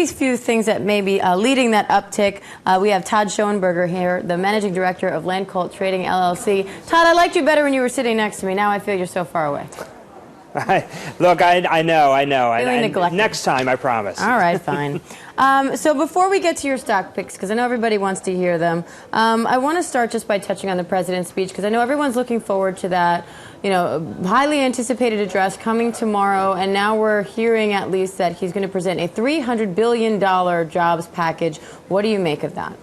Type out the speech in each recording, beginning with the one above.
maybe a few things that may be leading that uptick. We have Todd Schoenberger here, the managing director of Land Cult Trading LLC. Todd, I liked you better when you were sitting next to me. Now I feel you're so far away. Look, I know. Next time, I promise. All right, fine. So before we get to your stock picks, because I know everybody wants to hear them, I want to start just by touching on the president's speech, because I know everyone's looking forward to that, highly anticipated address coming tomorrow, and now we're hearing at least that he's going to present a $300 billion jobs package. What do you make of that?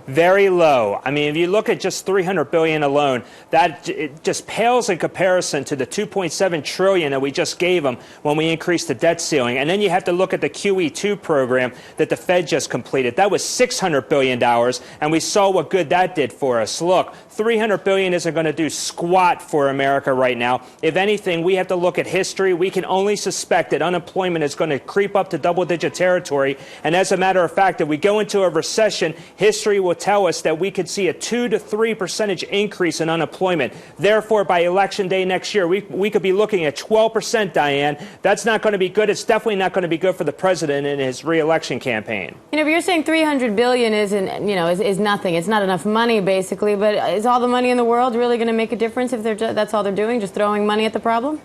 Very low. I mean, if you look at just $300 billion alone, it just pales in comparison to the $2.7 trillion that we just gave them when we increased the debt ceiling. And then you have to look at the QE2 program that the Fed just completed. That was $600 billion, and we saw what good that did for us. Look, $300 billion isn't going to do squat for America right now. If anything, we have to look at history. We can only suspect that unemployment is going to creep up to double-digit territory. And as a matter of fact, if we go into a recession, history will tell us that we could see a 2 to 3% increase in unemployment. Therefore, by election day next year, we could be looking at 12%, Diane. That's not going to be good. It's definitely not going to be good for the president in his re-election campaign. But you're saying $300 billion isn't, is nothing. It's not enough money, basically. But is all the money in the world really going to make a difference if that's all they're doing, just throwing money at the problem?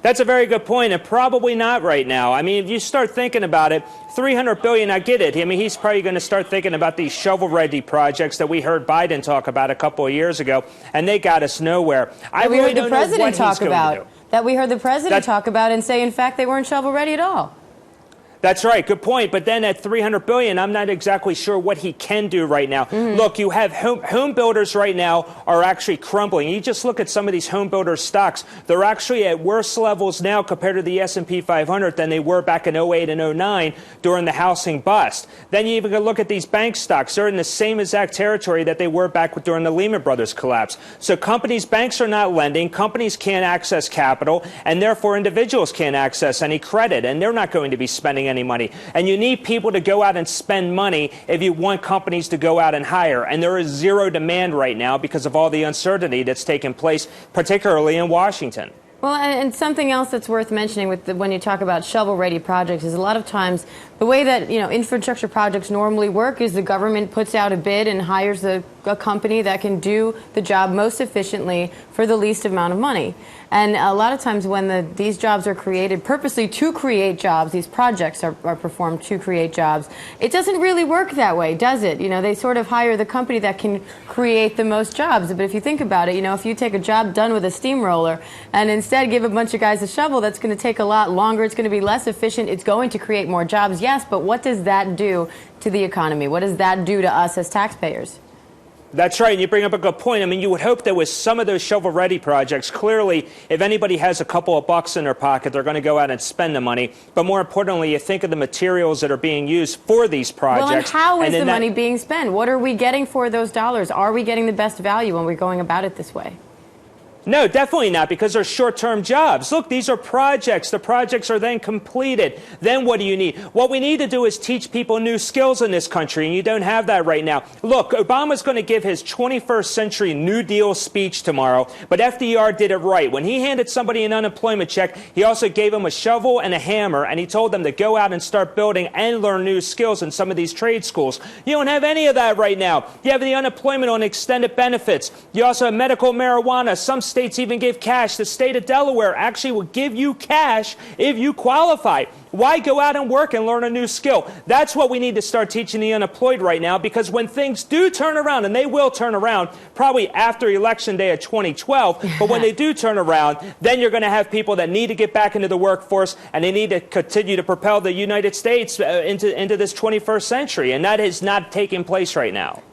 That's a very good point, and probably not right now. I mean, if you start thinking about it, $300 billion, I get it. I mean, he's probably going to start thinking about these shovel-ready projects that we heard Biden talk about a couple of years ago, and they got us nowhere. We heard the president talk about and say, in fact, they weren't shovel-ready at all. That's right. Good point. But then at $300 billion, I'm not exactly sure what he can do right now. Look, you have home builders right now are actually crumbling. You just look at some of these home builder stocks. They're actually at worse levels now compared to the S&P 500 than they were back in 08 and 09 during the housing bust. Then you even go look at these bank stocks. They're in the same exact territory that they were back during the Lehman Brothers collapse. So banks are not lending. Companies can't access capital, and therefore individuals can't access any credit, and they're not going to be spending any money. And you need people to go out and spend money if you want companies to go out and hire. And there is zero demand right now because of all the uncertainty that's taken place, particularly in Washington. Well, and something else that's worth mentioning when you talk about shovel-ready projects is a lot of times the way that infrastructure projects normally work is the government puts out a bid and hires a company that can do the job most efficiently for the least amount of money. And a lot of times when these jobs are created purposely to create jobs, these projects are performed to create jobs, it doesn't really work that way, does it? They sort of hire the company that can create the most jobs. But if you think about it, if you take a job done with a steamroller and instead give a bunch of guys a shovel, that's going to take a lot longer. It's going to be less efficient. It's going to create more jobs, yes, but what does that do to the economy? What does that do to us as taxpayers? That's right, and you bring up a good point. I mean, you would hope that with some of those shovel-ready projects, clearly, if anybody has a couple of bucks in their pocket, they're going to go out and spend the money. But more importantly, you think of the materials that are being used for these projects. Well, and how is the money being spent? What are we getting for those dollars? Are we getting the best value when we're going about it this way? No, definitely not, because they're short-term jobs. Look, these are projects. The projects are then completed. Then what do you need? What we need to do is teach people new skills in this country, and you don't have that right now. Look, Obama's going to give his 21st century New Deal speech tomorrow, but FDR did it right. When he handed somebody an unemployment check, he also gave them a shovel and a hammer, and he told them to go out and start building and learn new skills in some of these trade schools. You don't have any of that right now. You have the unemployment on extended benefits. You also have medical marijuana. Some states even give cash. The state of Delaware actually will give you cash if you qualify. Why go out and work and learn a new skill? That's what we need to start teaching the unemployed right now, because when things do turn around, and they will turn around probably after Election Day of 2012, but when they do turn around, then you're going to have people that need to get back into the workforce, and they need to continue to propel the United States into this 21st century, and that is not taking place right now.